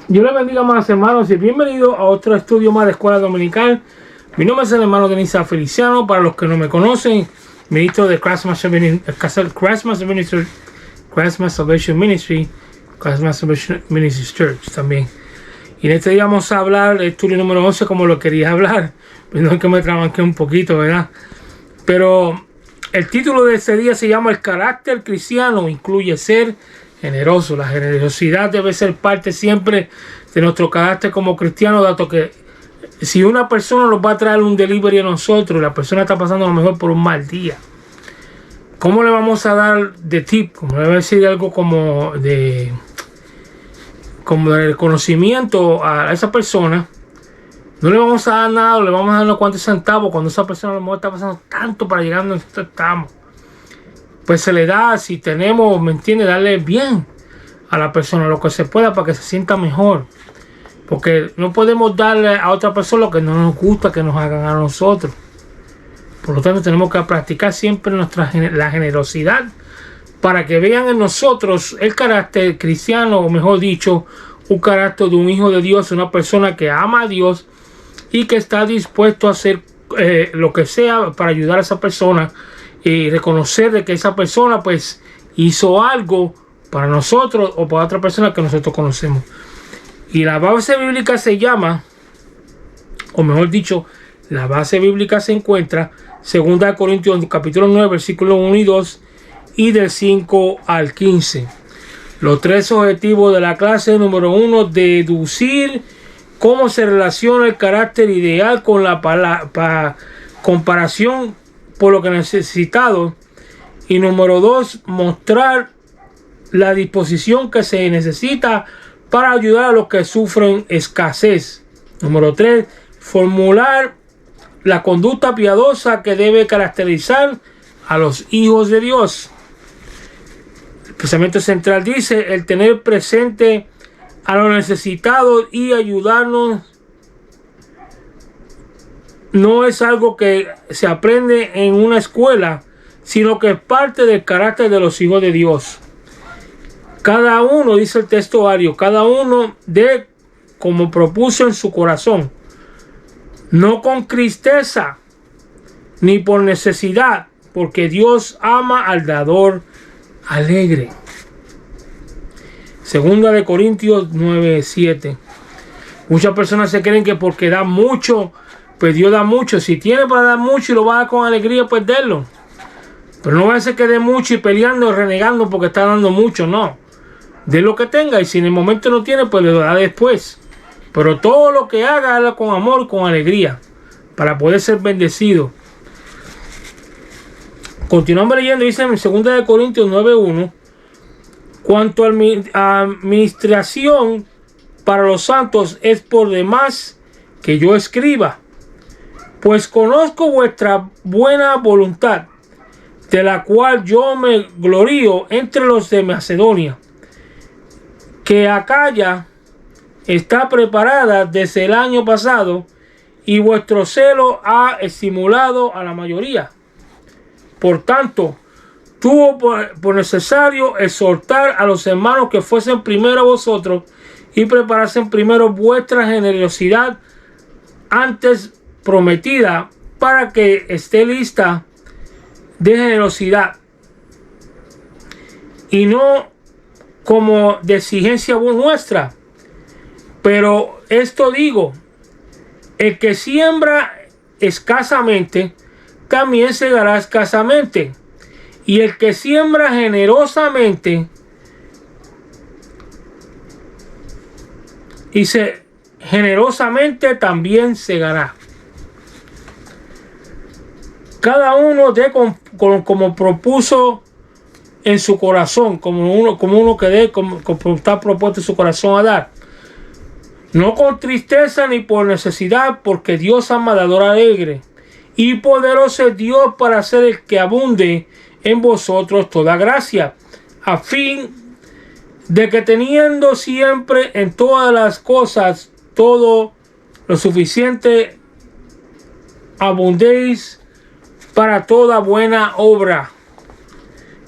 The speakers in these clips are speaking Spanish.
Yo les bendiga, más hermanos, y bienvenido a otro estudio más de Escuela Dominical. Mi nombre es el hermano Denisa Feliciano. Para los que no me conocen, ministro de Christ Salvation Ministry Church también. Y en este día vamos a hablar del estudio número 11 como lo quería hablar. Perdón que me trabanqué un poquito, ¿verdad? Pero el título de este día se llama El carácter cristiano incluye ser generoso. La generosidad debe ser parte siempre de nuestro carácter como cristiano, dado que si una persona nos va a traer un delivery a nosotros, la persona está pasando a lo mejor por un mal día, ¿cómo le vamos a dar de tip? ¿Cómo le voy a decir algo como de reconocimiento a esa persona? No le vamos a dar nada, le vamos a dar unos cuantos centavos cuando esa persona a lo mejor está pasando tanto para llegar a donde nosotros estamos. Pues se le da, si tenemos, ¿me entiende? Darle bien a la persona lo que se pueda para que se sienta mejor. Porque no podemos darle a otra persona lo que no nos gusta que nos hagan a nosotros. Por lo tanto, tenemos que practicar siempre la generosidad para que vean en nosotros el carácter cristiano, o mejor dicho, un carácter de un hijo de Dios, una persona que ama a Dios y que está dispuesto a hacer lo que sea para ayudar a esa persona y reconocer de que esa persona pues hizo algo para nosotros o para otra persona que nosotros conocemos. Y la base bíblica se llama, o mejor dicho, la base bíblica se encuentra 2 Corintios capítulo 9 versículos 1 y 2 y del 5 al 15. Los tres objetivos de la clase: número 1, deducir cómo se relaciona el carácter ideal con la comparación por lo que necesitado, y número 2, mostrar la disposición que se necesita para ayudar a los que sufren escasez. Número 3, formular la conducta piadosa que debe caracterizar a los hijos de Dios. El pensamiento central dice: el tener presente a los necesitados y ayudarnos no es algo que se aprende en una escuela, sino que es parte del carácter de los hijos de Dios. Cada uno, dice el texto varios, cada uno de como propuso en su corazón, no con tristeza ni por necesidad, porque Dios ama al dador alegre. 2 Corintios 9:7. Muchas personas se creen que porque da mucho, pues Dios da mucho. Si tiene para dar mucho y lo va a dar con alegría, pues denlo. Pero no va a ser que dé mucho y peleando, renegando porque está dando mucho, no. De lo que tenga, y si en el momento no tiene, pues le da después. Pero todo lo que haga, hágalo con amor y con alegría, para poder ser bendecido. Continuamos leyendo, dice en 2 Corintios 9:1, cuanto a administración para los santos es por demás que yo escriba, pues conozco vuestra buena voluntad, de la cual yo me glorío entre los de Macedonia, que Acaya está preparada desde el año pasado, y vuestro celo ha estimulado a la mayoría. Por tanto, tuvo por necesario exhortar a los hermanos que fuesen primero a vosotros y preparasen primero vuestra generosidad antes prometida, para que esté lista de generosidad y no como de exigencia nuestra. Pero esto digo: el que siembra escasamente también segará escasamente, y el que siembra generosamente generosamente también segará. Cada uno dé como propuso en su corazón, como uno que dé, como está propuesto en su corazón a dar, no con tristeza ni por necesidad, porque Dios ama al dador alegre, y poderoso es Dios para hacer el que abunde en vosotros toda gracia, a fin de que teniendo siempre en todas las cosas todo lo suficiente, abundéis para toda buena obra.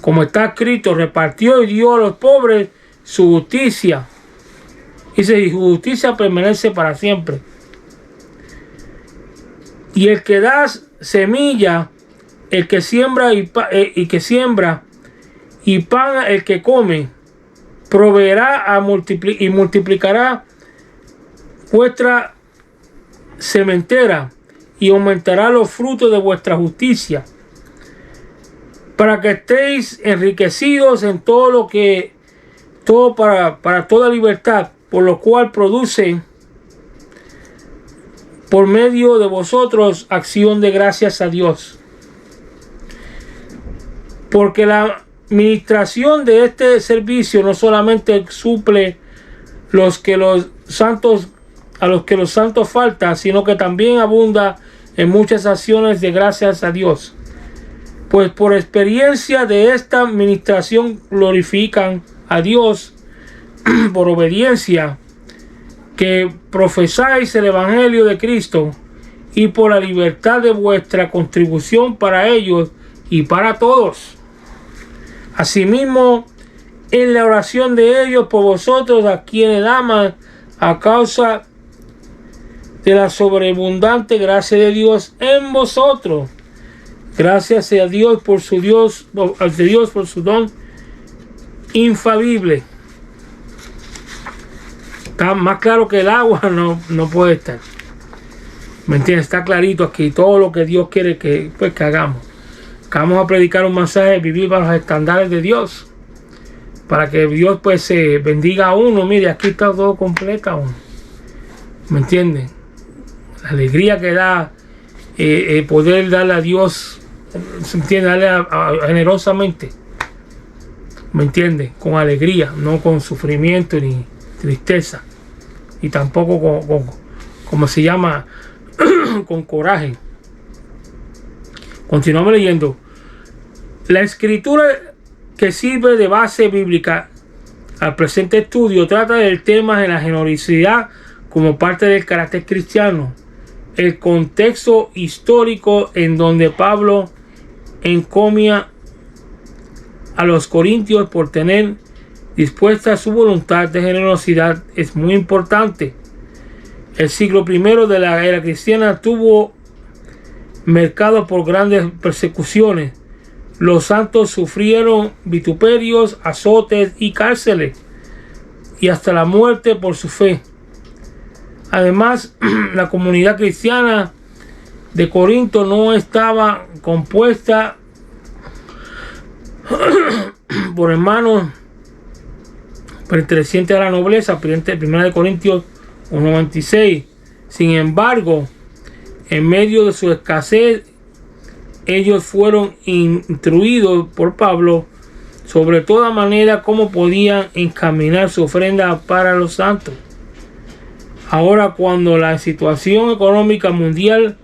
Como está escrito: repartió y dio a los pobres su justicia, Dice, y su justicia permanece para siempre. Y el que da semilla, el que siembra y pan el que come, proveerá y multiplicará vuestra sementera y aumentará los frutos de vuestra justicia, para que estéis enriquecidos en todo para toda libertad, por lo cual produce por medio de vosotros acción de gracias a Dios. Porque la administración de este servicio no solamente suple a los que los santos falta, sino que también abunda en muchas acciones de gracias a Dios. Pues por experiencia de esta administración glorifican a Dios por obediencia que profesáis el Evangelio de Cristo, y por la libertad de vuestra contribución para ellos y para todos. Asimismo, en la oración de ellos por vosotros, a quienes aman a causa de la sobreabundante gracia de Dios en vosotros. Gracias sea Dios por su don infalible. Está más claro que el agua, no puede estar. ¿Me entiendes? Está clarito aquí todo lo que Dios quiere que hagamos. Que vamos a predicar un mensaje, vivir bajo los estándares de Dios, para que Dios se bendiga a uno. Mire, aquí está todo completo aún. ¿Me entienden? La alegría que da poder darle a Dios, ¿se entiende? Darle generosamente. ¿Me entiende? Con alegría, no con sufrimiento ni tristeza, y tampoco como se llama, con coraje. Continuamos leyendo. La escritura que sirve de base bíblica al presente estudio trata del tema de la generosidad como parte del carácter cristiano. El contexto histórico en donde Pablo encomia a los corintios por tener dispuesta su voluntad de generosidad es muy importante. El siglo I de la era cristiana estuvo marcado por grandes persecuciones. Los santos sufrieron vituperios, azotes y cárceles, y hasta la muerte por su fe. Además, la comunidad cristiana de Corinto no estaba compuesta por hermanos pertenecientes a la nobleza, 1 Corintios 1:26. Sin embargo, en medio de su escasez, ellos fueron instruidos por Pablo sobre toda manera cómo podían encaminar su ofrenda para los santos. Ahora, cuando la situación económica mundial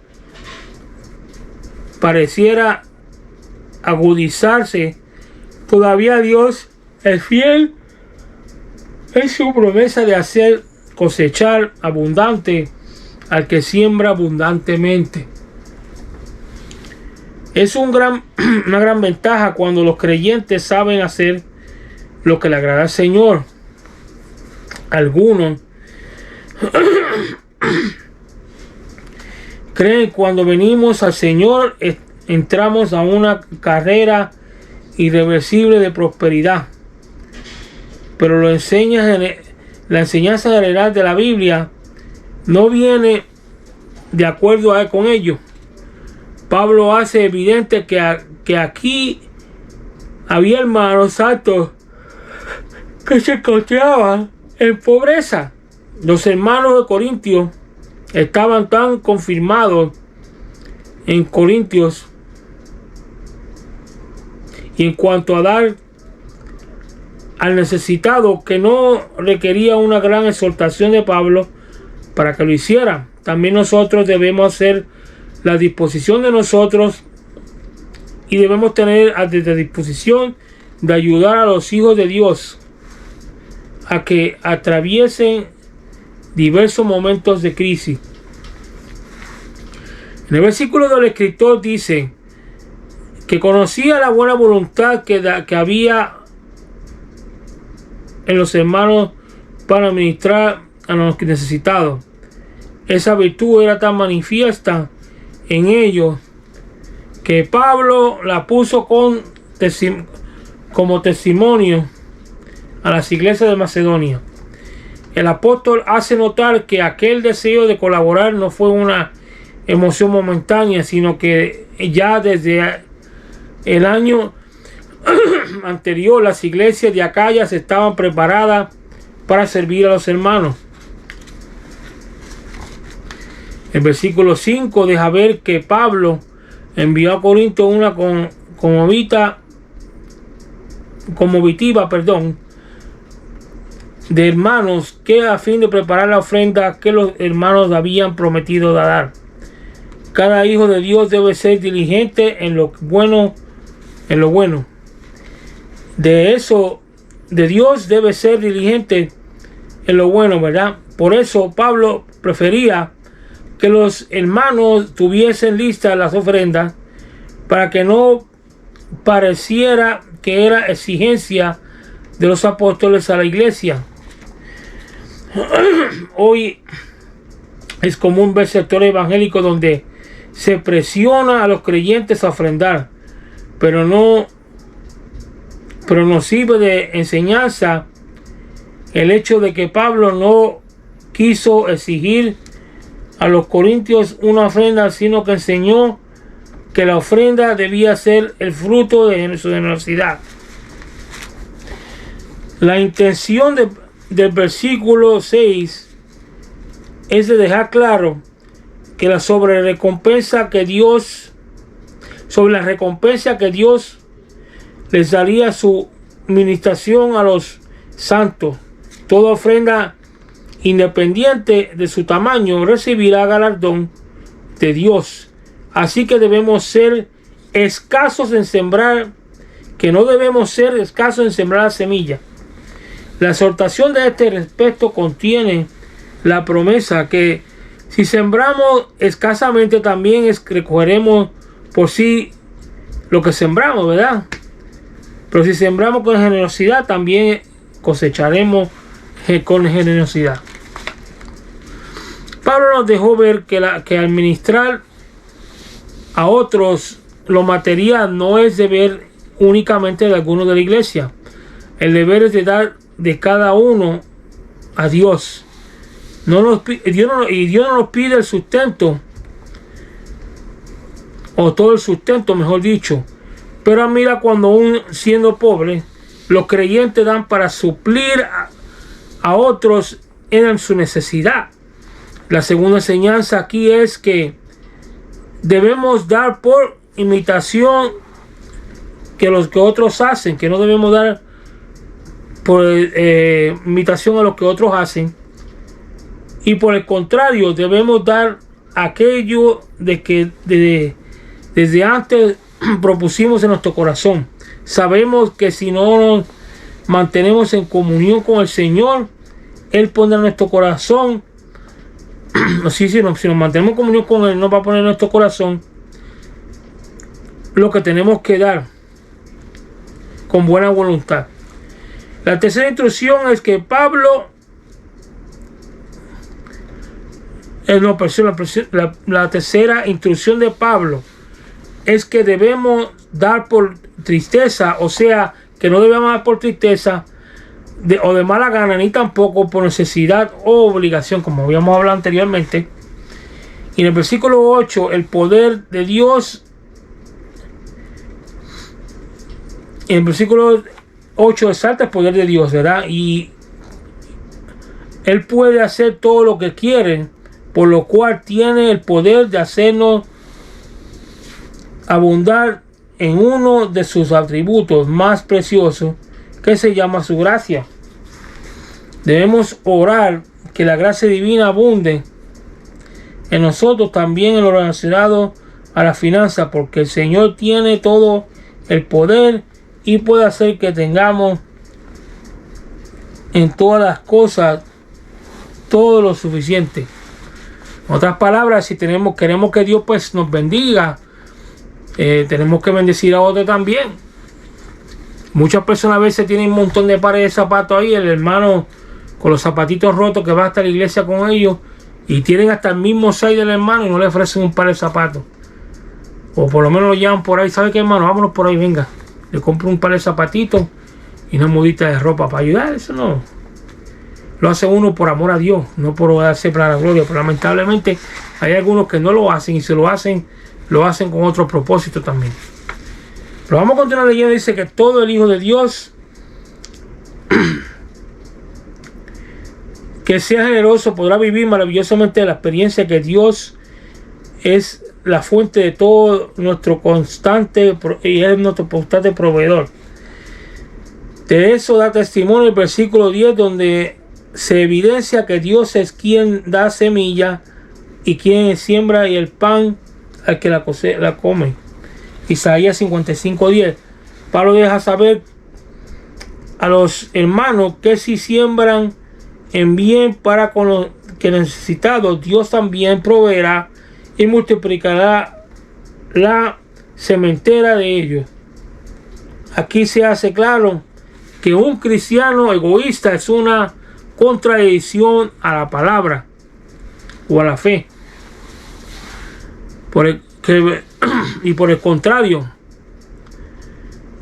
pareciera agudizarse, todavía Dios es fiel en su promesa de hacer cosechar abundante al que siembra abundantemente. Es una gran ventaja cuando los creyentes saben hacer lo que le agrada al Señor. Algunos creen que cuando venimos al Señor entramos a una carrera irreversible de prosperidad. Pero la enseñanza general de la Biblia no viene de acuerdo con ello. Pablo hace evidente que aquí había hermanos santos que se encontraban en pobreza. Los hermanos de Corintios estaban tan confirmados en Corintios y en cuanto a dar al necesitado, que no requería una gran exhortación de Pablo para que lo hiciera. También nosotros debemos hacer la disposición de nosotros y debemos tener a disposición de ayudar a los hijos de Dios a que atraviesen diversos momentos de crisis. En el versículo del escritor dice que conocía la buena voluntad que había en los hermanos para ministrar a los necesitados. Esa virtud era tan manifiesta en ellos que Pablo la puso como testimonio a las iglesias de Macedonia. El apóstol hace notar que aquel deseo de colaborar no fue una emoción momentánea, sino que ya desde el año anterior las iglesias de Acaya estaban preparadas para servir a los hermanos. El versículo 5 deja ver que Pablo envió a Corinto una comitiva de hermanos que a fin de preparar la ofrenda que los hermanos habían prometido dar. Cada hijo de Dios debe ser diligente en lo bueno. De Dios debe ser diligente en lo bueno, ¿verdad? Por eso Pablo prefería que los hermanos tuviesen listas las ofrendas para que no pareciera que era exigencia de los apóstoles a la iglesia. Hoy es común ver sectores evangélicos donde se presiona a los creyentes a ofrendar, pero nos sirve de enseñanza el hecho de que Pablo no quiso exigir a los corintios una ofrenda, sino que enseñó que la ofrenda debía ser el fruto de su generosidad. La intención del versículo 6 es de dejar claro que sobre la recompensa que Dios les daría su ministración a los santos. Toda ofrenda, independiente de su tamaño, recibirá galardón de Dios. Así que debemos ser escasos en sembrar, la semilla. La exhortación de este respecto contiene la promesa que si sembramos escasamente, también recogeremos por sí lo que sembramos, ¿verdad? Pero si sembramos con generosidad, también cosecharemos con generosidad. Pablo nos dejó ver que al ministrar a otros lo material no es deber únicamente de algunos de la iglesia. El deber es de dar de cada uno a Dios. Dios no nos pide el sustento, o todo el sustento, mejor dicho. Pero mira, cuando aún siendo pobre, los creyentes dan para suplir a otros en su necesidad. La segunda enseñanza aquí es que debemos dar por imitación que los que otros hacen, que no debemos dar por imitación a lo que otros hacen, y por el contrario debemos dar aquello de que desde antes propusimos en nuestro corazón. Sabemos que si no nos mantenemos en comunión con el Señor, Él pondrá en nuestro corazón, si nos mantenemos en comunión con Él, nos va a poner en nuestro corazón lo que tenemos que dar con buena voluntad. La tercera instrucción es que Pablo, la tercera instrucción de Pablo es que debemos dar por tristeza, o sea, que no debemos dar por tristeza o de mala gana, ni tampoco por necesidad o obligación, como habíamos hablado anteriormente. Y en el versículo 8, el poder de Dios, en el versículo 8 exalta el poder de Dios, ¿verdad? Y Él puede hacer todo lo que quiere, por lo cual tiene el poder de hacernos abundar en uno de sus atributos más preciosos, que se llama su gracia. Debemos orar que la gracia divina abunde en nosotros, también en lo relacionado a la finanza, porque el Señor tiene todo el poder y puede hacer que tengamos en todas las cosas todo lo suficiente. En otras palabras, si queremos que Dios pues nos bendiga, tenemos que bendecir a otros también. Muchas personas a veces tienen un montón de pares de zapatos ahí, el hermano con los zapatitos rotos, que va hasta la iglesia con ellos y tienen hasta el mismo size del hermano y no le ofrecen un par de zapatos. O por lo menos lo llevan por ahí. ¿Sabe qué, hermano? Vámonos por ahí, venga. Le compro un par de zapatitos y una mudita de ropa para ayudar. Eso no. Lo hace uno por amor a Dios, no por hacer para la gloria. Pero lamentablemente hay algunos que no lo hacen, y si lo hacen con otro propósito también. Pero vamos a continuar leyendo. Dice que todo el Hijo de Dios que sea generoso podrá vivir maravillosamente la experiencia que Dios es la fuente de todo nuestro constante y es nuestro constante proveedor. De eso da testimonio el versículo 10, donde se evidencia que Dios es quien da semilla y quien siembra y el pan al que la come. Isaías 55:10. Pablo deja saber a los hermanos que si siembran en bien para con los que necesitados, Dios también proveerá y multiplicará la sementera de ellos. Aquí se hace claro que un cristiano egoísta es una contradicción a la palabra o a la fe. Por el contrario,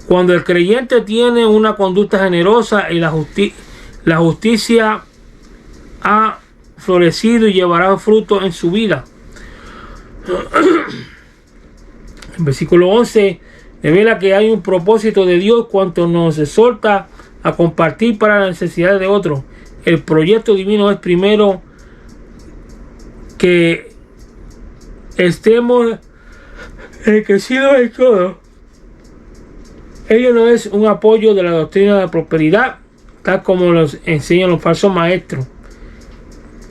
cuando el creyente tiene una conducta generosa y la justicia ha florecido y llevará fruto en su vida. El versículo 11 revela que hay un propósito de Dios cuando nos exhorta a compartir para la necesidad de otros. El proyecto divino es primero que estemos enriquecidos en todo. Ello no es un apoyo de la doctrina de la prosperidad, tal como los enseñan los falsos maestros.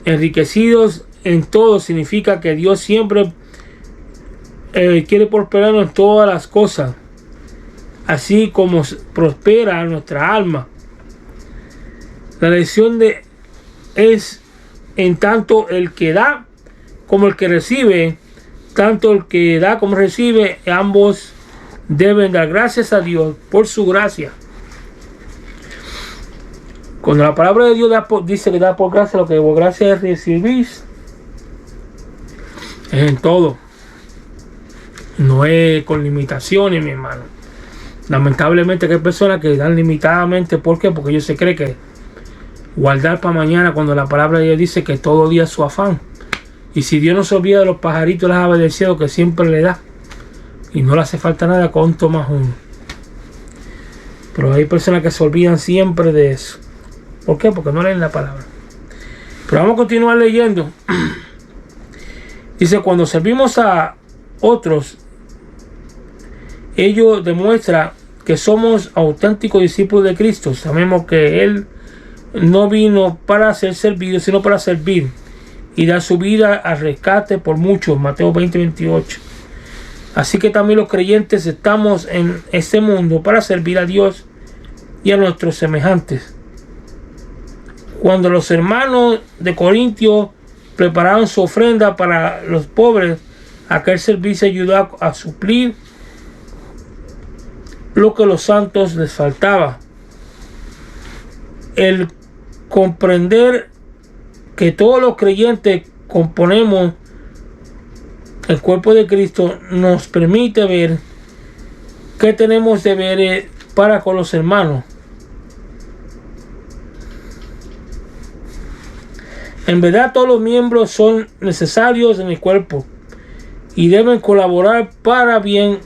Enriquecidos en todo significa que Dios siempre quiere prosperarnos en todas las cosas, así como prospera nuestra alma. La lección es en tanto el que da como el que recibe, tanto el que da como recibe, ambos deben dar gracias a Dios por su gracia. Cuando la palabra de Dios dice que da por gracia, lo que por gracia es recibir, es en todo. No es con limitaciones, mi hermano. Lamentablemente que hay personas que dan limitadamente. ¿Por qué? Porque ellos se creen que guardar para mañana, cuando la palabra de Dios dice que todo día es su afán. Y si Dios no se olvida de los pajaritos, las aves del cielo que siempre le da, y no le hace falta nada, cuanto más uno. Pero hay personas que se olvidan siempre de eso. ¿Por qué? Porque no leen la palabra. Pero vamos a continuar leyendo. Dice, cuando servimos a otros, ello demuestra que somos auténticos discípulos de Cristo. Sabemos que Él no vino para ser servido, sino para servir y dar su vida al rescate por muchos. Mateo 20:28. Así que también los creyentes estamos en este mundo para servir a Dios y a nuestros semejantes. Cuando los hermanos de Corintio prepararon su ofrenda para los pobres, aquel servicio ayudó a suplir lo que a los santos les faltaba. El comprender que todos los creyentes componemos el cuerpo de Cristo nos permite ver qué tenemos de ver para con los hermanos. En verdad, todos los miembros son necesarios en el cuerpo y deben colaborar para bien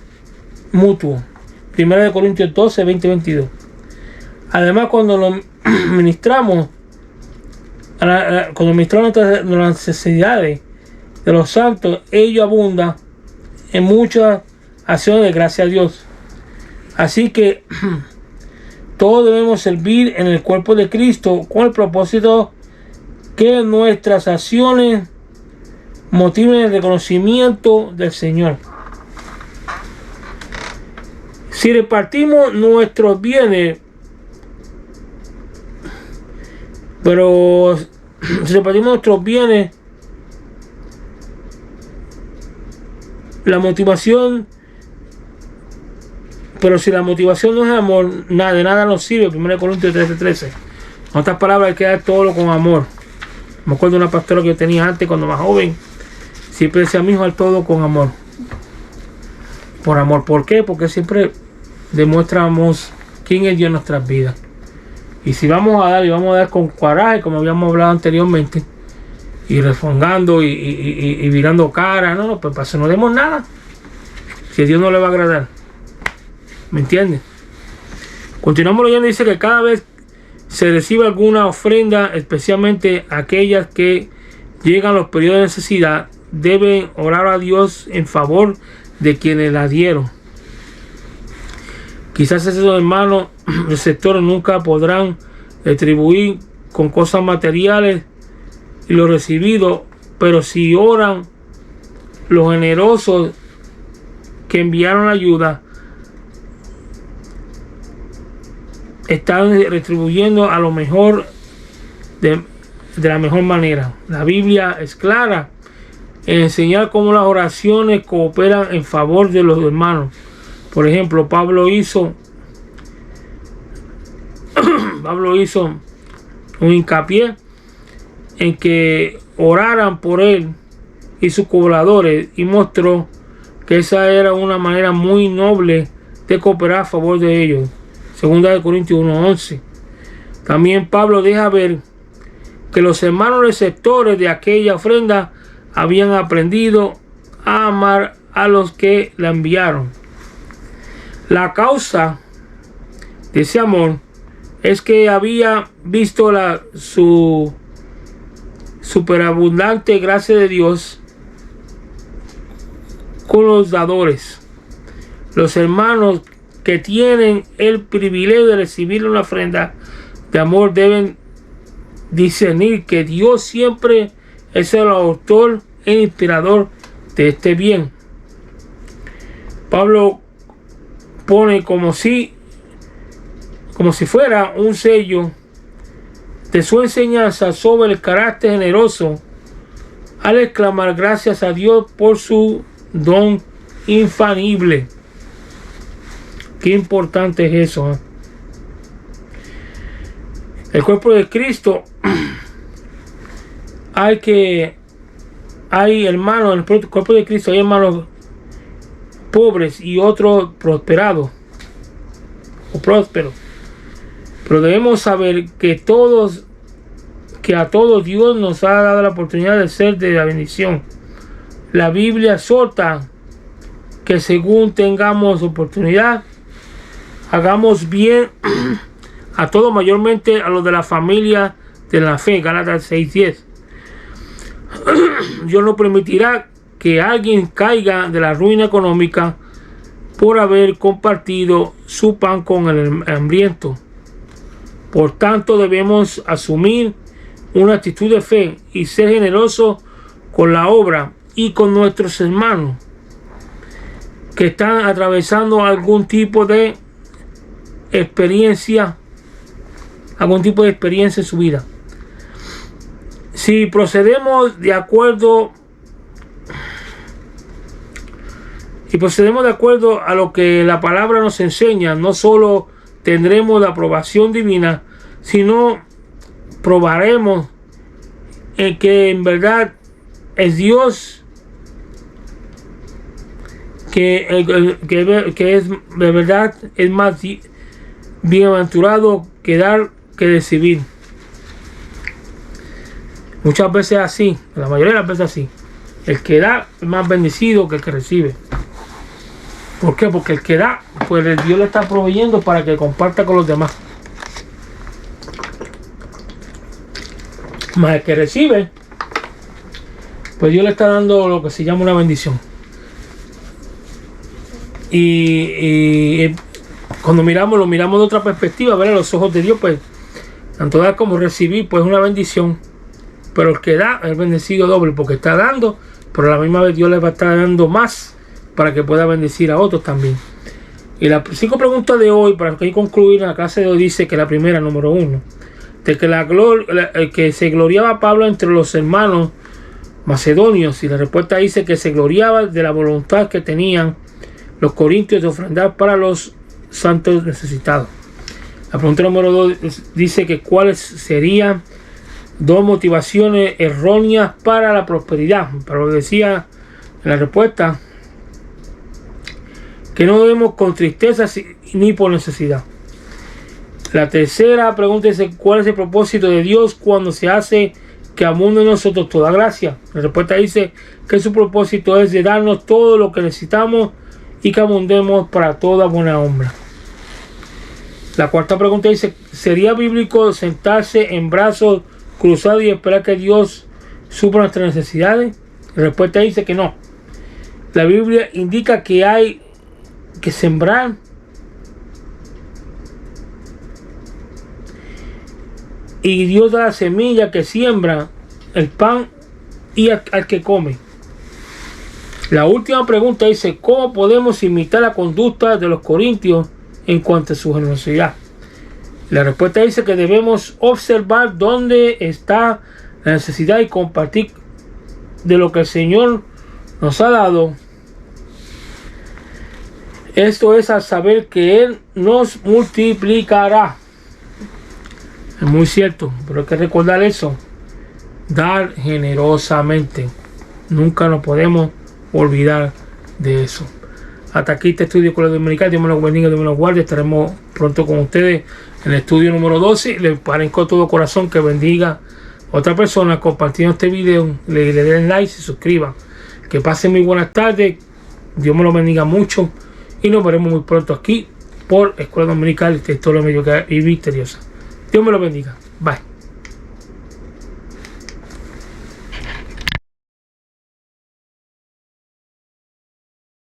mutuo. 1 Corintios 12, 20-22. Además, cuando ministramos las necesidades de los santos, ello abunda en muchas acciones de gracia a Dios. Así que todos debemos servir en el cuerpo de Cristo con el propósito que nuestras acciones motiven el reconocimiento del Señor. Si repartimos nuestros bienes, la motivación, pero si la motivación no es amor, de nada nos sirve. 1 Corintios 13:13. En otras palabras, hay que dar todo con amor. Me acuerdo de una pastora que yo tenía antes, cuando más joven, siempre decía: mi hijo, al todo con amor. Por amor. ¿Por qué? Porque siempre demostramos quién es Dios en nuestras vidas. Y si vamos a dar, y vamos a dar con coraje, como habíamos hablado anteriormente, y refongando y virando cara, no, pues para eso no demos nada. Si a Dios no le va a agradar. ¿Me entiendes? Continuamos leyendo. Dice que cada vez se recibe alguna ofrenda, especialmente aquellas que llegan a los periodos de necesidad, deben orar a Dios en favor de quienes la dieron. Quizás esos hermanos receptores nunca podrán retribuir con cosas materiales y lo recibido, pero si oran, los generosos que enviaron la ayuda están retribuyendo a lo mejor de la mejor manera. La Biblia es clara en enseñar cómo las oraciones cooperan en favor de los hermanos. Por ejemplo, Pablo hizo un hincapié en que oraran por él y sus colaboradores, y mostró que esa era una manera muy noble de cooperar a favor de ellos. Segunda de Corintios 1:11. También Pablo deja ver que los hermanos receptores de aquella ofrenda habían aprendido a amar a los que la enviaron. La causa de ese amor es que había visto su superabundante gracia de Dios con los dadores. Los hermanos que tienen el privilegio de recibir una ofrenda de amor deben discernir que Dios siempre es el autor e inspirador de este bien. Pablo pone como si fuera un sello de su enseñanza sobre el carácter generoso al exclamar gracias a Dios por su don infalible. Qué importante es eso, ¿eh? El cuerpo de Cristo, hay hermanos, en el cuerpo de Cristo hay hermanos pobres y otros prosperados o prósperos. Pero debemos saber que a todos Dios nos ha dado la oportunidad de ser de la bendición. La Biblia exhorta que según tengamos oportunidad, hagamos bien a todos, mayormente a los de la familia de la fe. Gálatas 6:10. Dios no permitirá que alguien caiga de la ruina económica por haber compartido su pan con el hambriento. Por tanto, debemos asumir una actitud de fe y ser generosos con la obra y con nuestros hermanos que están atravesando algún tipo de experiencia en su vida. Si procedemos de acuerdo a lo que la palabra nos enseña, no solo tendremos la aprobación divina, sino probaremos en que en verdad es Dios que es de verdad es más bienaventurado que dar que recibir. Muchas veces así, la mayoría de las veces así. El que da es más bendecido que el que recibe. ¿Por qué? Porque el que da, pues Dios le está proveyendo para que comparta con los demás. Más el que recibe, pues Dios le está dando lo que se llama una bendición. Y cuando lo miramos de otra perspectiva, ver a los ojos de Dios, pues tanto dar como recibir, pues es una bendición. Pero el que da es bendecido doble, porque está dando, pero a la misma vez Dios le va a estar dando más para que pueda bendecir a otros también. Y las 5 preguntas de hoy, para que concluir en la clase de hoy, dice que la primera, número 1, de que que se gloriaba Pablo entre los hermanos macedonios, y la respuesta dice que se gloriaba de la voluntad que tenían los corintios de ofrendar para los santos necesitados. La pregunta número 2 dice que cuáles serían 2 motivaciones erróneas para la prosperidad. Pero decía en la respuesta que no debemos con tristeza ni por necesidad. La tercera pregunta dice cuál es el propósito de Dios cuando se hace que abunde en nosotros toda gracia. La respuesta dice que su propósito es de darnos todo lo que necesitamos y que abundemos para toda buena obra. La cuarta pregunta dice, ¿sería bíblico sentarse en brazos cruzados y esperar que Dios supla nuestras necesidades? La respuesta dice que no. La Biblia indica que hay que sembrar y Dios da la semilla que siembra el pan y al que come. La última pregunta dice, ¿cómo podemos imitar la conducta de los corintios en cuanto a su generosidad? La respuesta dice que debemos observar dónde está la necesidad y compartir de lo que el Señor nos ha dado. Esto es al saber que Él nos multiplicará. Es muy cierto, pero hay que recordar eso. Dar generosamente. Nunca nos podemos olvidar de eso. Hasta aquí este estudio con la Dominical. Dios me los bendiga, Dios me los guarde. Estaremos pronto con ustedes en el estudio número 12. Les parezco de todo corazón que bendiga a otra persona compartiendo este video. Le den like y se suscriban. Que pasen muy buenas tardes. Dios me los bendiga mucho. Y nos veremos muy pronto aquí por Escuela Dominical, Historia Medio y Misteriosa. Dios me lo bendiga. Bye.